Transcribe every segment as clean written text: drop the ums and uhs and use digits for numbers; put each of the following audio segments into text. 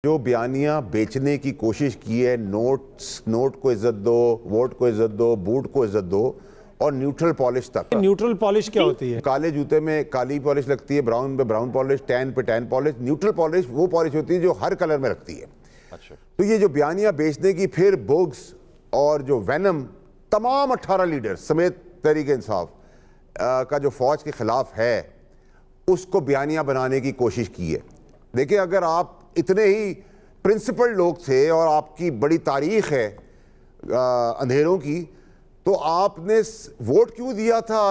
जो बयानियां बेचने की कोशिश की है, नोट को इज्जत दो, वोट को इज्जत दो, बूट को इज्जत दो और न्यूट्रल पॉलिश तक। न्यूट्रल पॉलिश क्या होती है? काले जूते में काली पॉलिश लगती है, ब्राउन पे ब्राउन पॉलिश, टैन पे टैन पॉलिश। न्यूट्रल पॉलिश वो पॉलिश होती है जो हर कलर में रखती है। अच्छा। तो ये जो बयानियां बेचने की, फिर बुग्स और जो वैनम, तमाम 18 लीडर्स समेत तहरीक इंसाफ का जो फौज के खिलाफ है, उसको बयानियां बनाने की कोशिश की है। देखिए, अगर आप इतने ही प्रिंसिपल लोग थे और आपकी बड़ी तारीख है अंधेरों की, तो आपने वोट क्यों दिया था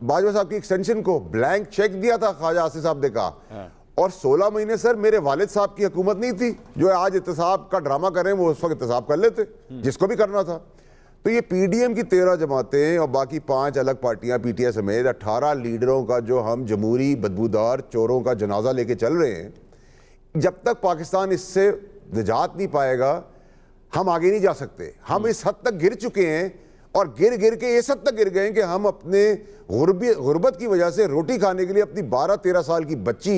बाजवा साहब की एक्सटेंशन को? ब्लैंक चेक दिया था ख्वाजा आसिफ साहब ने कहा। और 16 महीने सर मेरे वालिद साहब की हुकूमत नहीं थी जो आज इत्तेसाब का ड्रामा कर रहे हैं, वो उस वक्त इत्तेसाब कर लेते जिसको भी करना था। तो ये पीडीएम की 13 जमातें और बाकी 5 अलग पार्टियां पीटीआई समेत 18 लीडरों का जो हम जमहूरी बदबूदार चोरों का जनाजा लेके चल रहे हैं, जब तक पाकिस्तान इससे निजात नहीं पाएगा हम आगे नहीं जा सकते। हम इस हद तक गिर चुके हैं और गिर गिर के इस हद तक गिर गए कि हम अपने गुर्बत की वजह से रोटी खाने के लिए अपनी 12-13 साल की बच्ची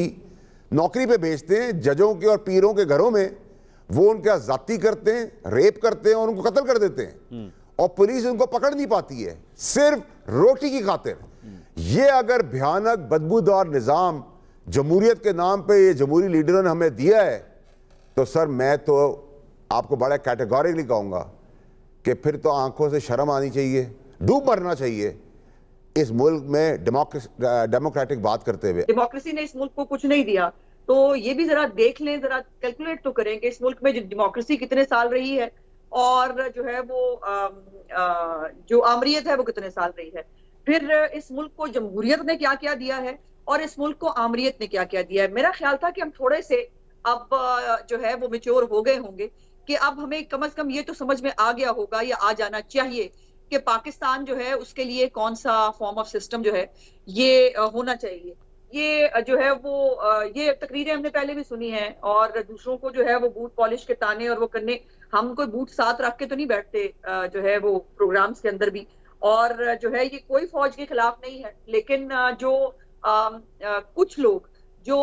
नौकरी पे भेजते हैं जजों के और पीरों के घरों में। वो उनका जाती करते हैं, रेप करते हैं और उनको कत्ल कर देते हैं और पुलिस उनको पकड़ नहीं पाती है सिर्फ रोटी की खातिर। ये अगर भयानक बदबूदार निज़ाम जमहूरियत के नाम पे ये जमहूरी लीडरों ने हमें दिया है, तो सर मैं तो आपको बड़ा कैटेगोरिकली कहूंगा कि फिर तो आंखों से शर्म आनी चाहिए, डूब मरना चाहिए इस मुल्क में डेमोक्रेटिक बात करते हुए। डेमोक्रेसी ने इस मुल्क को कुछ नहीं दिया, तो ये भी जरा देख लें, जरा कैलकुलेट तो करें कि इस मुल्क में डेमोक्रेसी कितने साल रही है और जो है वो जो आमरीयत है वो कितने साल रही है। फिर इस मुल्क को जमहूरियत ने क्या क्या दिया है और इस मुल्क को आमरीयत ने क्या क्या दिया है। मेरा ख्याल था कि हम थोड़े से अब जो है वो मैच्योर हो गए होंगे कि अब हमें कम से कम ये तो समझ में आ गया होगा या आ जाना चाहिए कि पाकिस्तान जो है उसके लिए कौन सा फॉर्म ऑफ सिस्टम जो है ये होना चाहिए। ये जो है वो ये तकरीरें हमने पहले भी सुनी हैं और दूसरों को जो है वो बूट पॉलिश के ताने और वो करने, हम कोई बूट साथ रख के तो नहीं बैठते जो है वो प्रोग्राम्स के अंदर भी। और जो है ये कोई फौज के खिलाफ नहीं है, लेकिन जो कुछ लोग जो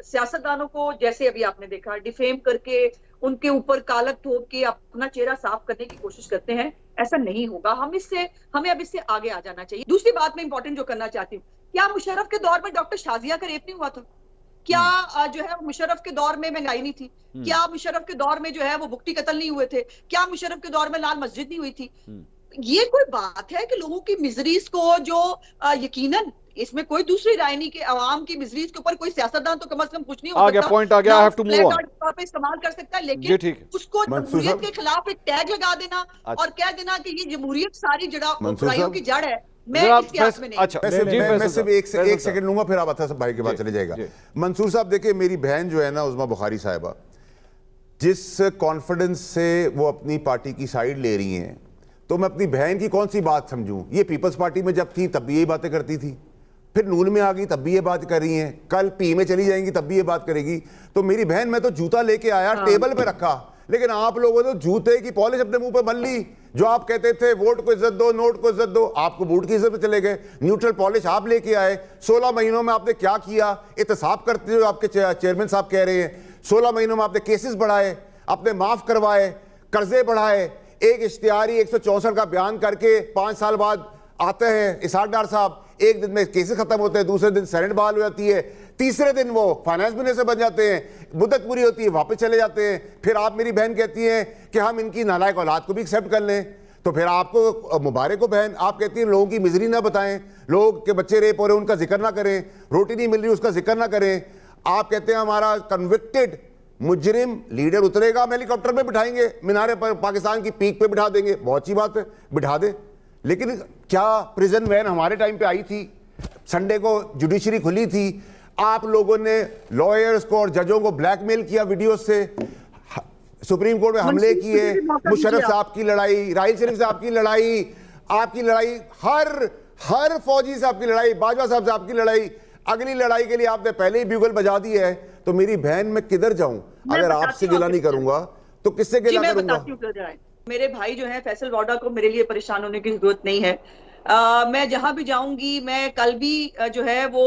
सियासतदानों को, जैसे अभी आपने देखा, डिफेम करके उनके ऊपर कालक ठोक के अपना चेहरा साफ करने की कोशिश करते हैं, ऐसा नहीं होगा। हमें अब इससे आगे आ जाना चाहिए। दूसरी बात मैं इंपॉर्टेंट जो करना चाहती हूँ, क्या मुशर्रफ के दौर में डॉक्टर शाजिया का रेप नहीं हुआ था? क्या जो है मुशर्रफ के दौर में महंगाई नहीं थी? क्या मुशर्रफ के दौर में जो है वो बुक्टी कत्ल नहीं हुए थे? क्या मुशर्रफ के दौर में लाल मस्जिद नहीं हुई थी? ये कोई बात है कि लोगों की मिजरीज को जो यकीनन इसमें कोई दूसरी राय नहीं कि आवाम की मिजरीज के ऊपर कोई सियासतदान तो कम से कम कुछ नहीं हो सकता, पॉइंट आ गया, I have to move on पे इस्तेमाल कर सकता है, लेकिन उसको जमहूरियत के खिलाफ एक टैग लगा देना और कह देना कि ये जमहूरियत सारी बुराइयों की जड़ है। मैं सिर्फ एक सेकंड लूंगा, फिर आप अता साहब भाई के बाद चले जाएगा। मंसूर साहब देखिए, मेरी बहन जो है ना उस्मा बुखारी साहिबा, जिस कॉन्फिडेंस से वो अपनी पार्टी की साइड ले रही हैं, तो मैं अपनी बहन की कौन सी बात समझूं? ये पीपल्स पार्टी में जब थी तब भी यही बातें करती थी, फिर नून में आ गई तब भी ये बात कर रही हैं, कल पी में चली जाएंगी तब भी ये बात करेगी। तो मेरी बहन, मैं तो जूता लेके आया, टेबल पे रखा, लेकिन आप लोगों ने तो जूते की पॉलिश अपने मुंह पे मल ली। जो आप कहते थे वोट को इज्जत दो, नोट को इज्जत दो, आपको बूट की इज्जत पे चले गए। न्यूट्रल पॉलिश आप लेके आए। 16 महीनों में आपने क्या किया? एहतसाब करते हुए आपके चेयरमैन साहब कह रहे हैं 16 महीनों में आपने केसेस बढ़ाए, आपने माफ करवाए, कर्जे बढ़ाए, एक इश्तिहारी 164 का बयान करके 5 साल बाद आते हैं इसहाक डार साहब, एक दिन में केसेस खत्म होते हैं, दूसरे दिन सेनेट बहाल हो जाती है, तीसरे दिन वो फाइनेंस मिनिस्टर बन जाते हैं, मुद्दत पूरी होती है वापस चले जाते हैं। फिर आप, मेरी बहन कहती हैं कि हम इनकी नालायक औलाद को भी एक्सेप्ट कर लें, तो फिर आपको मुबारक हो बहन। आप कहती हैं लोगों की मिजरी ना बताएं, लोग के बच्चे रेप हो रहे हैं उनका जिक्र ना करें, रोटी नहीं मिल रही उसका जिक्र ना करें। आप कहते हैं हमारा कन्विक्टेड मुजरिम लीडर उतरेगा, हम हेलीकॉप्टर में बिठाएंगे, मीनारे पर पाकिस्तान की पीक पे बिठा देंगे। बहुत अच्छी बात है, बिठा दे, लेकिन क्या प्रिजन वैन हमारे टाइम पे आई थी? संडे को जुडिशरी खुली थी, आप लोगों ने लॉयर्स को और जजों को ब्लैकमेल किया वीडियो से, सुप्रीम कोर्ट में हमले किए, मुशर्रफ साहब की लड़ाई, राहिल शरीफ साहब की लड़ाई, आपकी लड़ाई, हर फौजी से आपकी लड़ाई, बाजवा साहब से आपकी लड़ाई। अगली लड़ाई के लिए आपने पहले ही ब्यूगल बजा दी है। तो मेरी बहन, मैं किधर जाऊं? अगर आपसे गिला नहीं करूंगा तो किससे गिला करूंगा? मेरे भाई जो है फैसल वाडा को मेरे लिए परेशान होने की जरूरत नहीं है। मैं जहां भी जाऊंगी, मैं कल भी जो है वो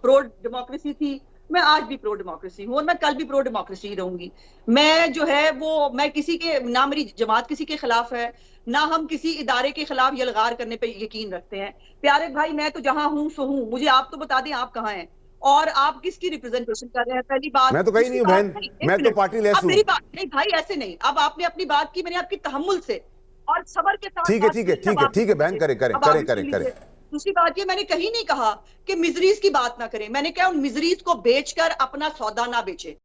प्रो डेमोक्रेसी थी, मैं आज भी प्रो डेमोक्रेसी हूं और मैं कल भी प्रो डेमोक्रेसी रहूंगी। मैं जो है वो, मैं किसी के, ना मेरी जमात किसी के खिलाफ है, ना हम किसी इदारे के खिलाफ यलगार करने पे यकीन रखते हैं। प्यारे भाई, मैं तो जहां हूं सो हूं। मुझे आप तो बता दें आप कहां हैं और आप किसकी रिप्रेजेंटेशन कर रहे हैं। पहली बात, मैं तो कहीं नहीं हूं बहन, मैं तो पार्टी लेस अब हूं। मेरी बात नहीं भाई, ऐसे नहीं। अब आपने अपनी बात की, मैंने आपकी तहम्मुल से और सबर के साथ ठीक है ठीक है ठीक है ठीक है बहन, करें करें करें करें करें। दूसरी बात ये, मैंने कहीं नहीं कहा कि मिजरीज की बात ना करें। मैंने कहा उन मिजरीज को बेचकर अपना सौदा ना बेचे।